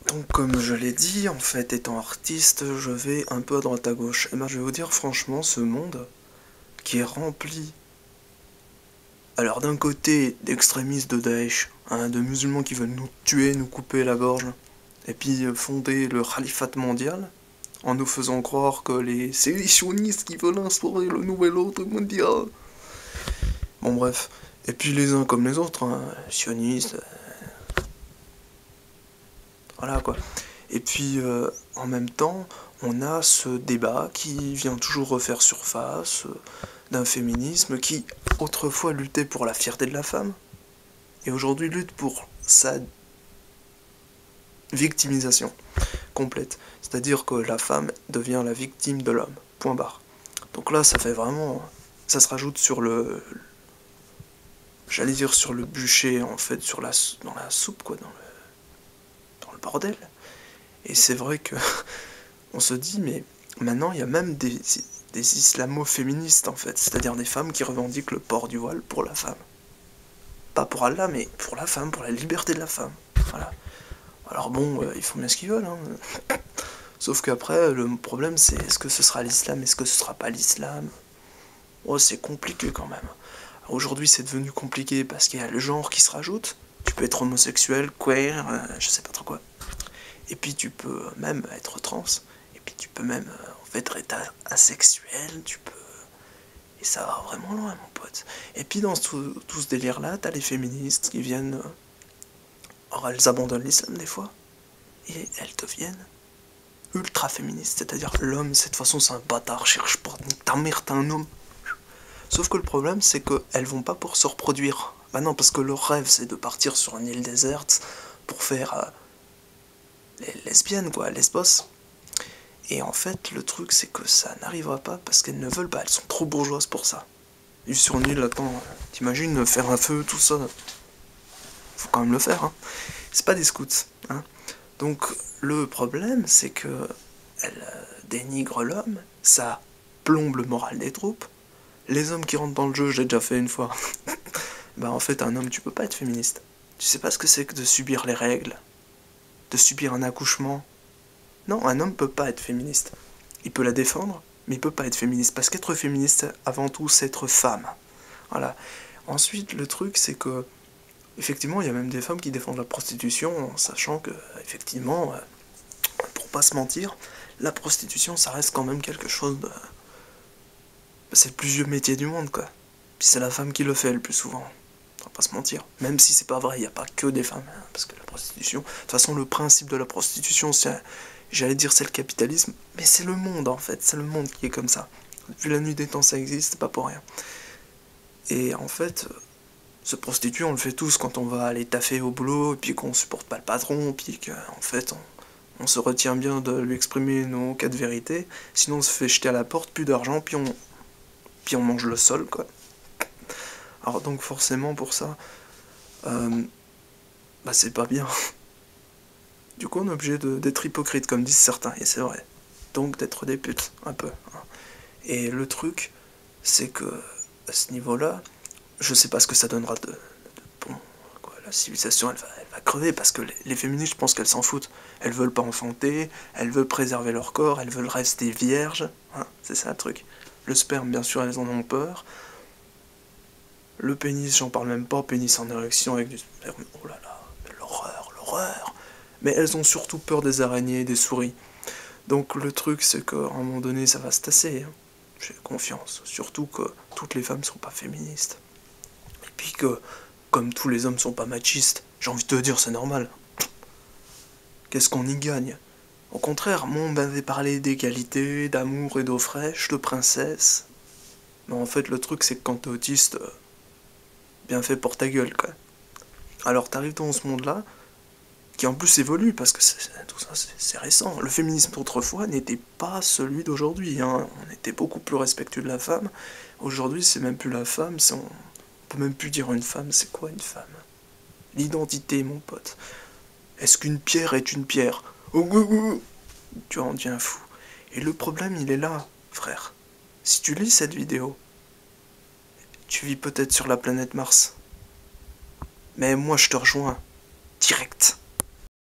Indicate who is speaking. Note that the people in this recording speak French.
Speaker 1: Donc comme je l'ai dit, en fait, étant artiste, je vais un peu à droite à gauche. Et ben je vais vous dire franchement, ce monde qui est rempli, alors d'un côté d'extrémistes de Daesh, hein, de musulmans qui veulent nous tuer, nous couper la gorge, et puis fonder le califat mondial, en nous faisant croire que c'est les sionistes qui veulent instaurer le nouvel ordre mondial. Bon bref, et puis les uns comme les autres, hein, sionistes, voilà quoi. Et puis en même temps, on a ce débat qui vient toujours refaire surface, d'un féminisme qui autrefois luttait pour la fierté de la femme, et aujourd'hui lutte pour sa victimisation complète. C'est-à-dire que la femme devient la victime de l'homme. Point barre. Donc là, ça fait vraiment... Ça se rajoute sur le... J'allais dire sur le bûcher, en fait, dans la soupe, quoi, dans le bordel. Et c'est vrai que... On se dit, mais maintenant, il y a même des islamo-féministes, en fait. C'est-à-dire des femmes qui revendiquent le port du voile pour la femme. Pas pour Allah, mais pour la femme, pour la liberté de la femme. Voilà. Alors bon, ils font bien ce qu'ils veulent, hein. Sauf qu'après, le problème c'est est-ce que ce sera l'islam, est-ce que ce sera pas l'islam. Oh, c'est compliqué quand même. Aujourd'hui c'est devenu compliqué parce qu'il y a le genre qui se rajoute. Tu peux être homosexuel, queer, je sais pas trop quoi. Et puis tu peux même être trans. Et puis tu peux même en fait être asexuel, tu peux... Et ça va vraiment loin mon pote. Et puis dans tout ce délire là, t'as les féministes qui viennent... Or elles abandonnent l'islam des fois. Et elles deviennent ultra féministe, c'est-à-dire l'homme, cette façon c'est un bâtard, cherche pas, ta mère t'es un homme. Sauf que le problème c'est qu'elles vont pas pour se reproduire. Bah non, parce que leur rêve c'est de partir sur une île déserte pour faire les lesbiennes quoi, lesbos. Et en fait le truc c'est que ça n'arrivera pas parce qu'elles ne veulent pas, elles sont trop bourgeoises pour ça. Vivre sur une île, attends, t'imagines faire un feu, tout ça, faut quand même le faire, hein. C'est pas des scouts, hein. Donc le problème c'est que elle dénigre l'homme, ça plombe le moral des troupes. Les hommes qui rentrent dans le jeu, j'ai déjà fait une fois. Bah en fait un homme tu peux pas être féministe. Tu sais pas ce que c'est que de subir les règles, de subir un accouchement. Non, un homme peut pas être féministe. Il peut la défendre, mais il peut pas être féministe. Parce qu'être féministe, avant tout, c'est être femme. Voilà. Ensuite, le truc, c'est que, effectivement, il y a même des femmes qui défendent la prostitution, en sachant que, effectivement, pour pas se mentir, la prostitution, ça reste quand même quelque chose de... C'est le plus vieux métier du monde, quoi. Puis c'est la femme qui le fait le plus souvent. On va pas se mentir. Même si c'est pas vrai, il n'y a pas que des femmes. Hein, parce que la prostitution... De toute façon, le principe de la prostitution, c'est... J'allais dire c'est le capitalisme, mais c'est le monde, en fait. C'est le monde qui est comme ça. Depuis la nuit des temps, ça existe, c'est pas pour rien. Et en fait... Se prostituer, on le fait tous quand on va aller taffer au boulot, et puis qu'on supporte pas le patron, puis qu'en fait, on se retient bien de lui exprimer nos cas de vérité, sinon on se fait jeter à la porte, plus d'argent, puis on mange le sol, quoi. Alors donc forcément, pour ça, bah c'est pas bien. Du coup, on est obligé d'être hypocrite, comme disent certains, et c'est vrai. Donc d'être des putes, un peu. Hein. Et le truc, c'est que, à ce niveau-là, je sais pas ce que ça donnera de bon, quoi, la civilisation elle va crever parce que les féministes je pense qu'elles s'en foutent. Elles veulent pas enfanter, elles veulent préserver leur corps, elles veulent rester vierges, hein, c'est ça le truc. Le sperme bien sûr elles en ont peur. Le pénis j'en parle même pas, pénis en érection avec du sperme, oh là là, l'horreur, l'horreur. Mais elles ont surtout peur des araignées et des souris. Donc le truc c'est qu'à un moment donné ça va se tasser, hein. J'ai confiance, surtout que toutes les femmes sont pas féministes. Et puis que, comme tous les hommes sont pas machistes, j'ai envie de te dire, c'est normal. Qu'est-ce qu'on y gagne? Au contraire, moi on m'avait parlé d'égalité, d'amour et d'eau fraîche, de princesse. Mais en fait, le truc c'est que quand t'es autiste, bien fait pour ta gueule, quoi. Alors t'arrives dans ce monde-là, qui en plus évolue, parce que tout ça c'est récent. Le féminisme d'autrefois n'était pas celui d'aujourd'hui, hein. On était beaucoup plus respectueux de la femme. Aujourd'hui, c'est même plus la femme, on peut même plus dire une femme, c'est quoi une femme? L'identité, mon pote. Est-ce qu'une pierre est une pierre? Oh, oh, oh. Tu en deviens fou. Et le problème, il est là, frère. Si tu lis cette vidéo, tu vis peut-être sur la planète Mars. Mais moi, je te rejoins. Direct.